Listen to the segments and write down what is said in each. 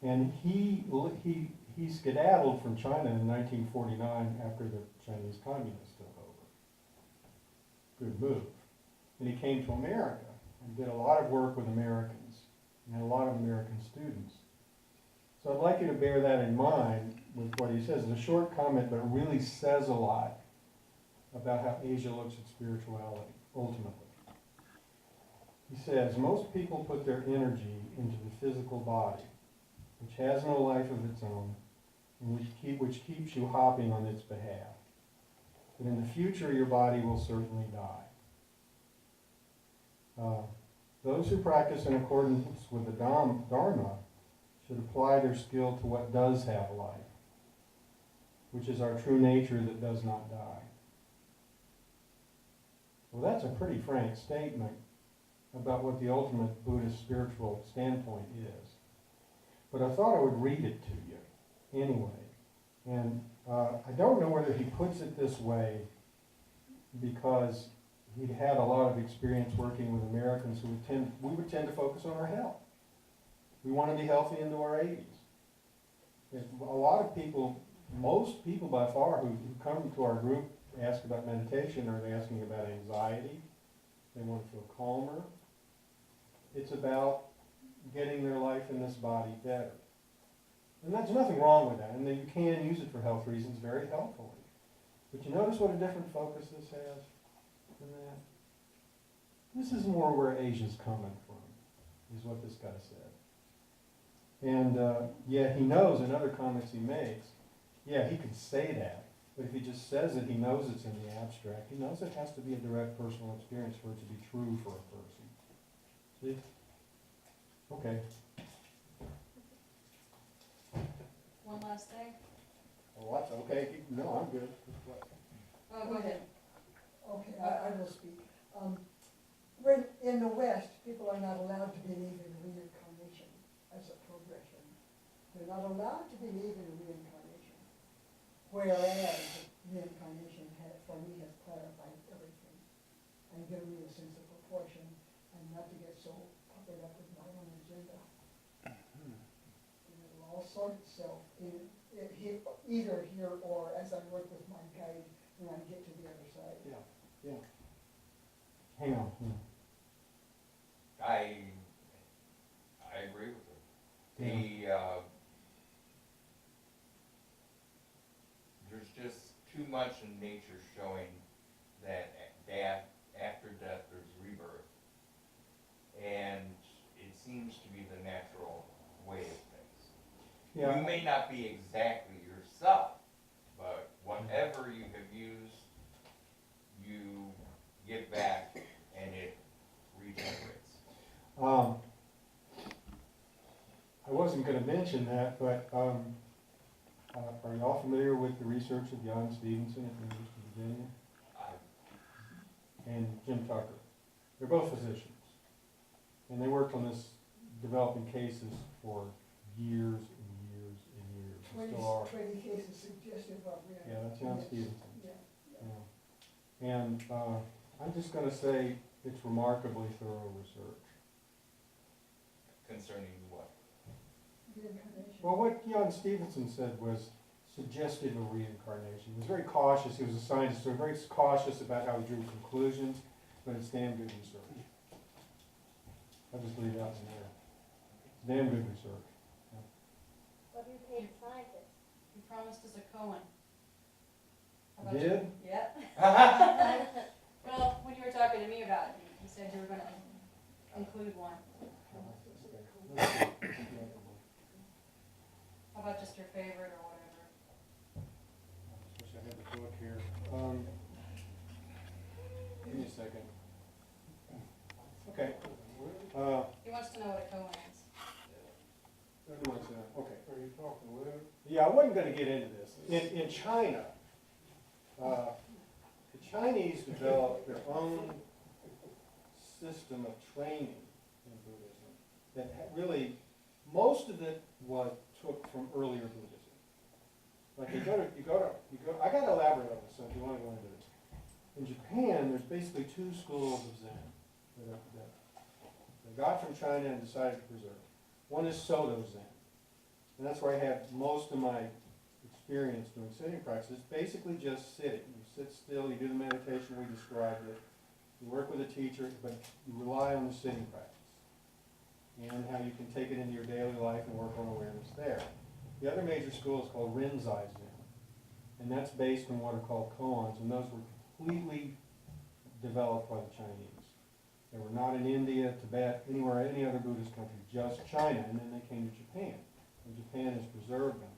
And he skedaddled from China in 1949 after the Chinese communists took over. Good move. And he came to America and did a lot of work with Americans and had a lot of American students. So I'd like you to bear that in mind with what he says. It's a short comment, but it really says a lot about how Asia looks at spirituality, ultimately. He says, most people put their energy into the physical body, which has no life of its own, and which keeps you hopping on its behalf. But in the future, your body will certainly die. Those who practice in accordance with the Dharma should apply their skill to what does have life, which is our true nature that does not die. Well, that's a pretty frank statement about what the ultimate Buddhist spiritual standpoint is. But I thought I would read it to you anyway. And I don't know whether he puts it this way because he'd had a lot of experience working with Americans who we would tend to focus on our health. We want to be healthy into our 80s. A lot of people, most people by far who come to our group ask about meditation, are they asking about anxiety? They want to feel calmer. It's about getting their life in this body better. And there's nothing wrong with that, and you can use it for health reasons very helpfully. But you notice what a different focus this has than that? This is more where Asia's coming from, is what this guy said. And yet he knows in other comments he makes, yeah, he could say that, but if he just says it, he knows it's in the abstract. He knows it has to be a direct personal experience for it to be true for a person. See? Okay. One last thing. Oh, what? Okay. No, I'm good. Oh, go ahead. Okay, I will speak. When in the West, people are not allowed to believe in reincarnation as a progression. They're not allowed to believe in reincarnation. Whereas reincarnation, for me, has clarified everything and given me a sense of proportion and not to get so puckered up with my own agenda. And it'll all sort itself either here or as I work with my guide when I get to the other side. Yeah, yeah. Hang on. I agree with her. There's just too much in nature showing that after death there's rebirth, and it seems to be the natural way of things. Yeah. You may not be exactly yourself, but whatever you have used, you give back, and it regenerates. I wasn't going to mention that, but are you all familiar with the research of Jan Stevenson at the University of Virginia? And Jim Tucker? They're both physicians. And they worked on this, developing cases for years and years and years. They still are. 20 cases suggestive of reincarnation. Yeah, that's Jan Stevenson. Yeah. Yeah. And I'm just going to say it's remarkably thorough research. Concerning what? Reincarnation. Well, what Jan Stevenson said was suggestive of reincarnation. He was very cautious. He was a scientist, so very cautious about how he drew conclusions, but it's damn good research. I'll just leave that in there. It's damn good research. What do you pay the scientists? You promised us a koan. How about Did? you? Yeah. Well, when you were talking to me about it, you said you were going to include one. How about just your favorite or whatever? Wish I had the book here. Give me a second. Okay. He wants to know what a koan is. Okay. Are you talking with? Yeah, I wasn't going to get into this. In China, the Chinese developed their own system of training in Buddhism that really, most of it took from earlier Buddhism. Like you go. I got to elaborate on this, so if you want to go into this. In Japan, there's basically two schools of Zen that they got from China and decided to preserve. One is Soto Zen. and that's where I had most of my experience doing sitting practice. It's basically just sitting. You sit still, you do the meditation, we described it. You work with a teacher, but you rely on the sitting practice and how you can take it into your daily life and work on awareness there. The other major school is called Rinzai Zen, and that's based on what are called koans, and those were completely developed by the Chinese. They were not in India, Tibet, anywhere, any other Buddhist country, just China, and then they came to Japan, and Japan has preserved them.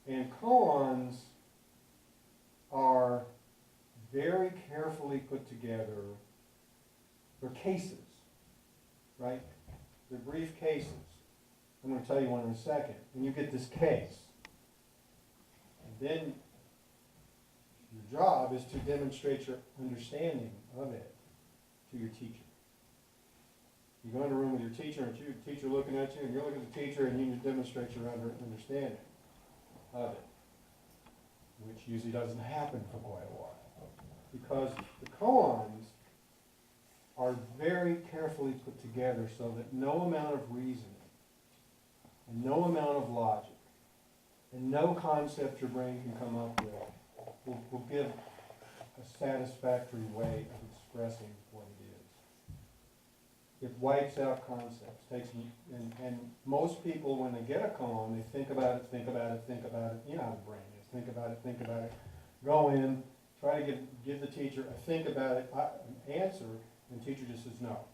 And koans are very carefully put together. They're cases, right? They're brief cases. I'm going to tell you one in a second. And you get this case. And then your job is to demonstrate your understanding of it to your teacher. You go in a room with your teacher, and your teacher looking at you, and you're looking at the teacher, and you demonstrate your understanding of it, which usually doesn't happen for quite a while. Because the koans are very carefully put together so that no amount of reasoning and no amount of logic and no concept your brain can come up with will give a satisfactory way of expressing what it is. It wipes out concepts. And most people, when they get a koan, they think about it. You know how the brain is. Think about it. Go in, try to give the teacher a think about it answer, and the teacher just says no.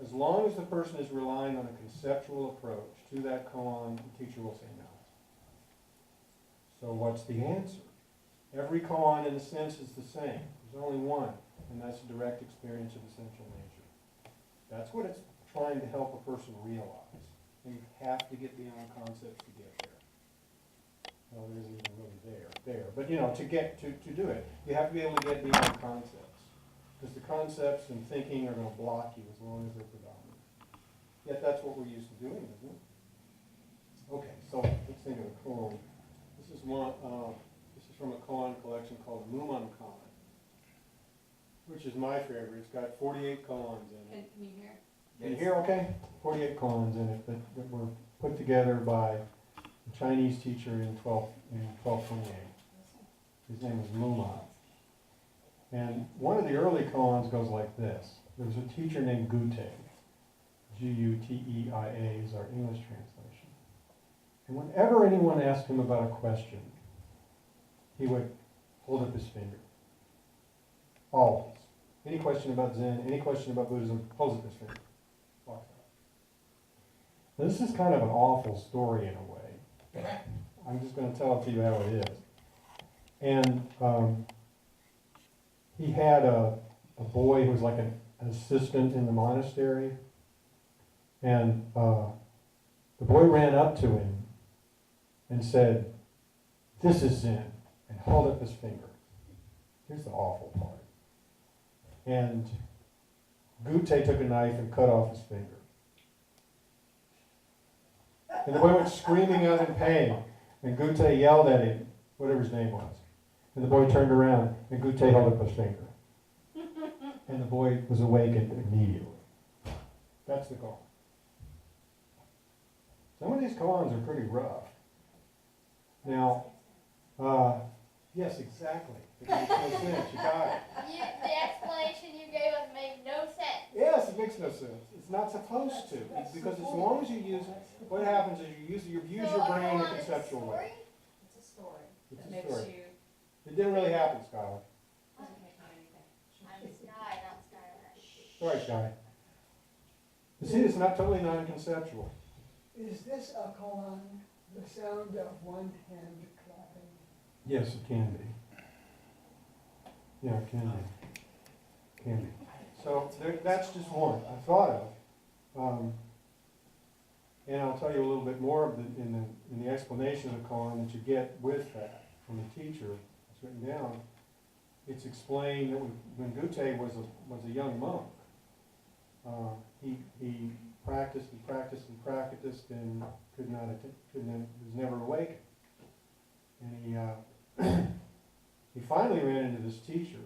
As long as the person is relying on a conceptual approach to that koan, the teacher will say no. So what's the answer? Every koan, in a sense, is the same. There's only one, and that's a direct experience of essential nature. That's what it's trying to help a person realize. And you have to get beyond concepts to get there. Well, there isn't even really there. But to do it, you have to be able to get beyond concepts. Because the concepts and thinking are going to block you as long as they're predominant. Yet that's what we're used to doing, isn't it? Okay, so let's think of a koan. This is from a koan collection called the Muman koan, which is my favorite. It's got 48 koans in it. Can you hear? Can you hear okay? 48 koans in it that were put together by a Chinese teacher in 1228. His name is Muman. And one of the early koans goes like this. There was a teacher named Guteia. Guteia is our English translation. And whenever anyone asked him about a question, he would hold up his finger. Always. Any question about Zen, any question about Buddhism, holds up his finger. Walks out. Now, this is kind of an awful story in a way. I'm just going to tell it to you how it is. And he had a boy who was like an assistant in the monastery. And the boy ran up to him and said, "This is Zen," and held up his finger. Here's the awful part. And Guteia took a knife and cut off his finger. And the boy went screaming out in pain. And Guteia yelled at him, whatever his name was. And the boy turned around, and Guteia held up his finger. And the boy was awakened immediately. That's the koan. Some of these koans are pretty rough. Now, yes, exactly. It makes no sense. You got it. The explanation you gave us made no sense. Yes, it makes no sense. It's not supposed to. It's because as long as you use it, what happens is you use your brain in a conceptual way. It's a story. It's That a makes story. you. It didn't really happen, Skylar. Doesn't make you anything. I'm Sky, not Skylar. Sorry, Sky. You see, it's not totally non-conceptual. Is this a koan, the sound of one hand clapping? Yes, it can be. Yeah, it can be. Can be. So that's just one I thought of. And I'll tell you a little bit more of in the explanation of the koan that you get with that from the teacher. It's written down. It's explained that when Guteia was a young monk, he practiced and was never awakened. And he finally ran into this teacher,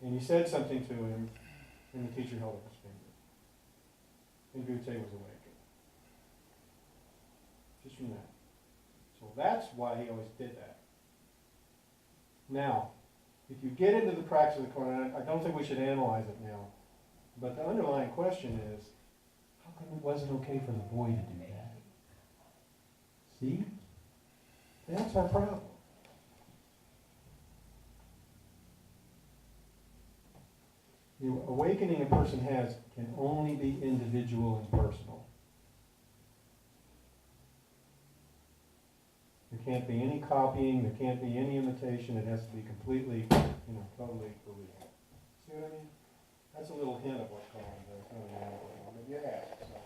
and he said something to him, and the teacher held up his finger, and Guteia was awakened. just from that. So that's why he always did that. Now, if you get into the practice of the Koan, I don't think we should analyze it now, but the underlying question is, how come it wasn't okay for the boy to do that? See? That's our problem. The awakening a person has can only be individual and personal. There can't be any copying, there can't be any imitation, it has to be completely, totally for real. See what I mean? That's a little hint of what Colin does, not an animal, but you asked, so.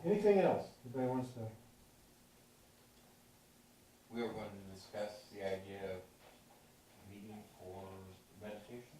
Anything else anybody wants to? We were going to discuss the idea of meeting for meditation.